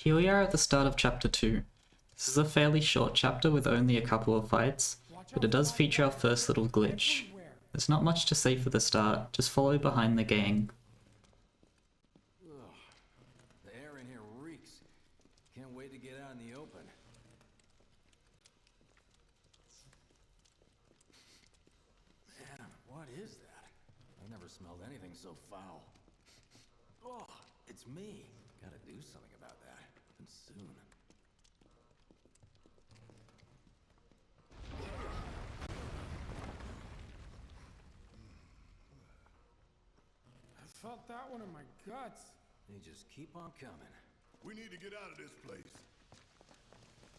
Here we are at the start of chapter 2. This is a fairly short chapter with only a couple of fights, but it does feature our first little glitch. There's not much to say for the start, just follow behind the gang. Ugh, the air in here reeks. Can't wait to get out in the open. Man, what is that? I've never smelled anything so foul. Oh, it's me. Gotta do something about that. And soon. I felt that one in my guts. They just keep on coming. We need to get out of this place.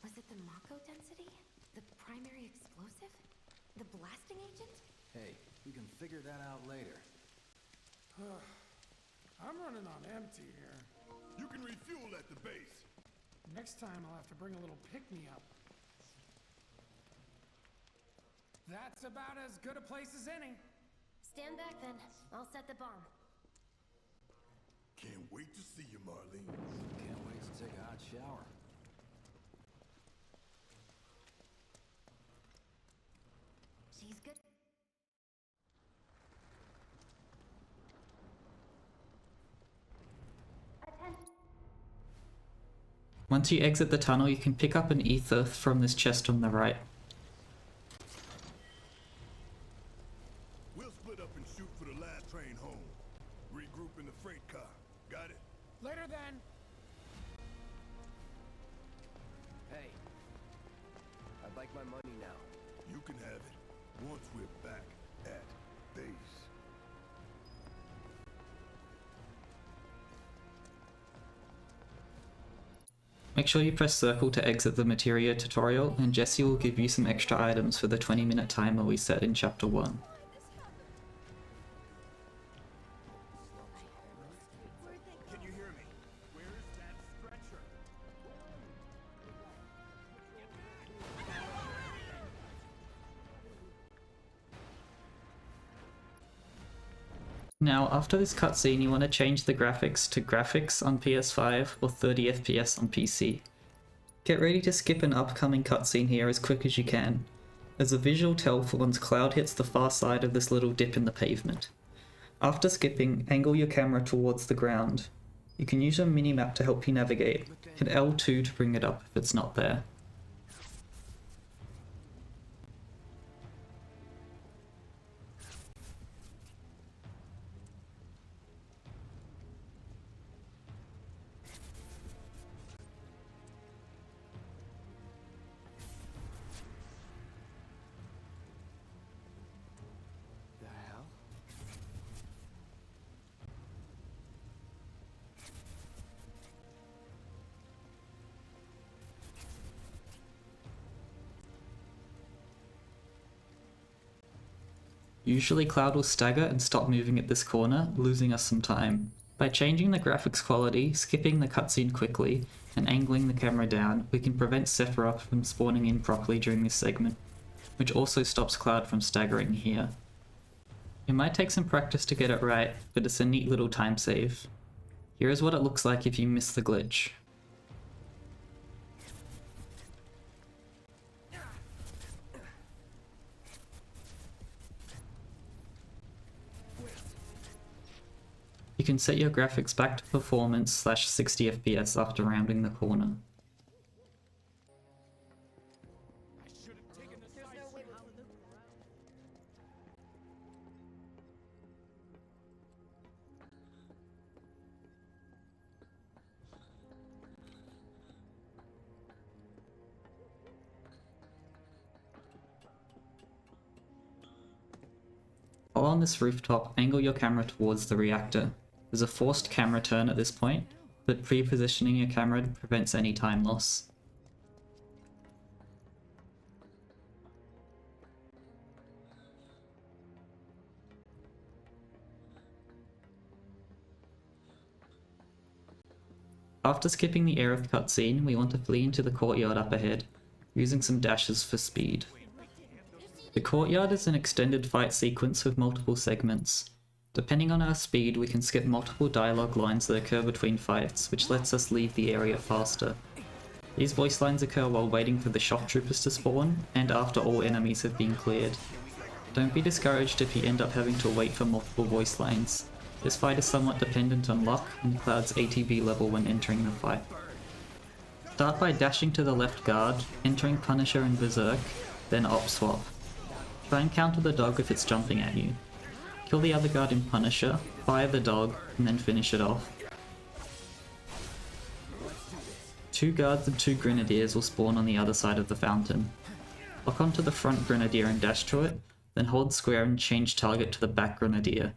Was it the Mako density? The primary explosive? The blasting agent? Hey, we can figure that out later. I'm running on empty here. You can refuel at the base. Next time I'll have to bring a little pick-me-up. That's about as good a place as any. Stand back then. I'll set the bomb. Can't wait to see you, Marlene. Can't wait to take a hot shower. She's good. Once you exit the tunnel, you can pick up an ether from this chest on the right. We'll split up and shoot for the last train home. Regroup in the freight car. Got it? Later then. Hey, I'd like my money now. You can have it once we're back at base. Make sure you press circle to exit the materia tutorial, and Jesse will give you some extra items for the 20-minute timer we set in chapter 1. Can you hear me? Where is that stretcher? Now, after this cutscene, you want to change the graphics to graphics on PS5 or 30 FPS on PC. Get ready to skip an upcoming cutscene here as quick as you can, as a visual tell for once Cloud hits the far side of this little dip in the pavement. After skipping, angle your camera towards the ground. You can use your minimap to help you navigate. Hit L2 to bring it up if it's not there. The hell? Usually Cloud will stagger and stop moving at this corner, losing us some time. By changing the graphics quality, skipping the cutscene quickly, and angling the camera down, we can prevent Sephiroth from spawning in properly during this segment, which also stops Cloud from staggering here. It might take some practice to get it right, but it's a neat little time save. Here is what it looks like if you miss the glitch. You can set your graphics back to performance /60 FPS after rounding the corner. While on this rooftop, angle your camera towards the reactor. There's a forced camera turn at this point, but pre-positioning your camera prevents any time loss. After skipping the Aerith cutscene, we want to flee into the courtyard up ahead, using some dashes for speed. The courtyard is an extended fight sequence with multiple segments. Depending on our speed, we can skip multiple dialogue lines that occur between fights, which lets us leave the area faster. These voice lines occur while waiting for the shock troopers to spawn, and after all enemies have been cleared. Don't be discouraged if you end up having to wait for multiple voice lines. This fight is somewhat dependent on luck and Cloud's ATB level when entering the fight. Start by dashing to the left guard, entering Punisher and Berserk, then op swap. Try and counter the dog if it's jumping at you. Kill the other guard in Punisher, fire the dog, and then finish it off. 2 guards and 2 grenadiers will spawn on the other side of the fountain. Lock onto the front grenadier and dash to it, then hold square and change target to the back grenadier.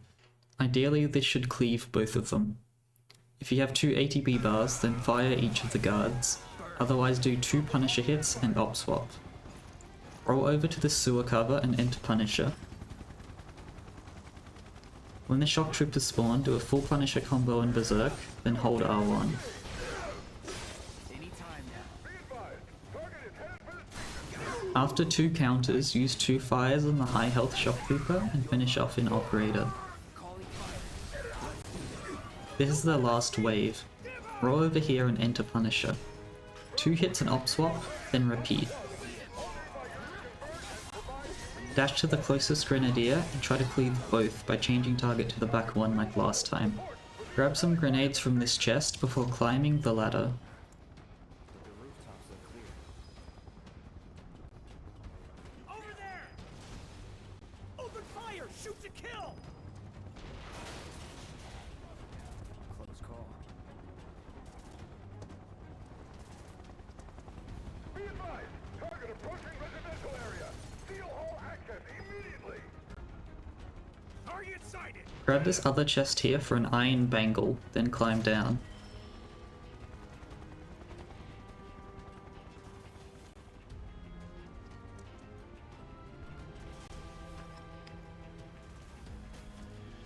Ideally, this should cleave both of them. If you have 2 ATB bars, then fire each of the guards. Otherwise do 2 Punisher hits and op swap. Roll over to the sewer cover and enter Punisher. When the shock troopers spawn, do a full Punisher combo and Berserk, then hold R1. After 2 counters, use 2 fires on the high health shock trooper and finish off in Operator. This is the last wave. Roll over here and enter Punisher. 2 hits and op swap, then repeat. Dash to the closest grenadier and try to cleave both by changing target to the back one like last time. Grab some grenades from this chest before climbing the ladder. Over there! Open fire! Shoot to kill! Close call. Be advised, target approaching residential area. Steel hall access immediately. Target sighted. Grab this other chest here for an iron bangle, then climb down.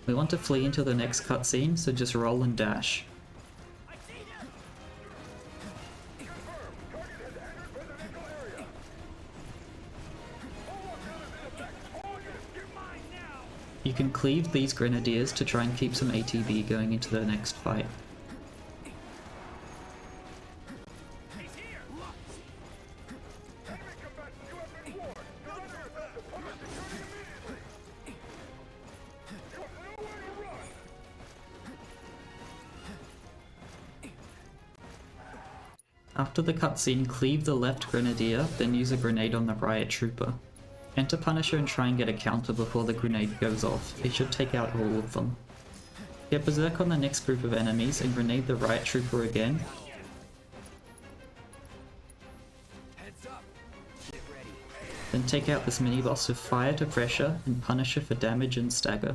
We want to flee into the next cutscene, so just roll and dash. You can cleave these grenadiers to try and keep some ATB going into the next fight. After the cutscene, cleave the left grenadier, then use a grenade on the riot trooper. Enter Punisher and try and get a counter before the grenade goes off. It should take out all of them. Get Berserk on the next group of enemies and grenade the riot trooper again. Then take out this mini-boss with fire to pressure and Punisher for damage and stagger.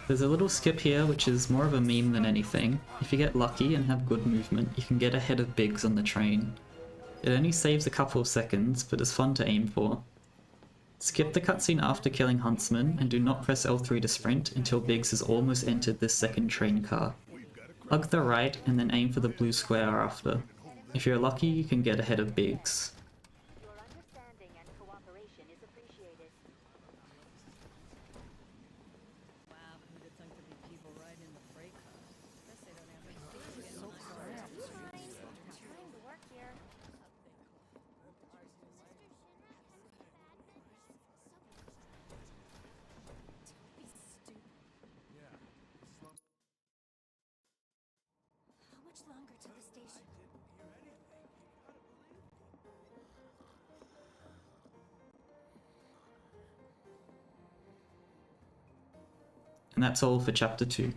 There's a little skip here which is more of a meme than anything. If you get lucky and have good movement, you can get ahead of Biggs on the train. It only saves a couple of seconds, but is fun to aim for. Skip the cutscene after killing Huntsman, and do not press L3 to sprint until Biggs has almost entered this second train car. Hug the right and then aim for the blue square after. If you're lucky, you can get ahead of Biggs. Your understanding and cooperation is appreciated. Wow, who'd have thunk there'd be people riding in the freight car? Guess they don't have any space to get Time to work here. How much longer to the station? And that's all for chapter 2.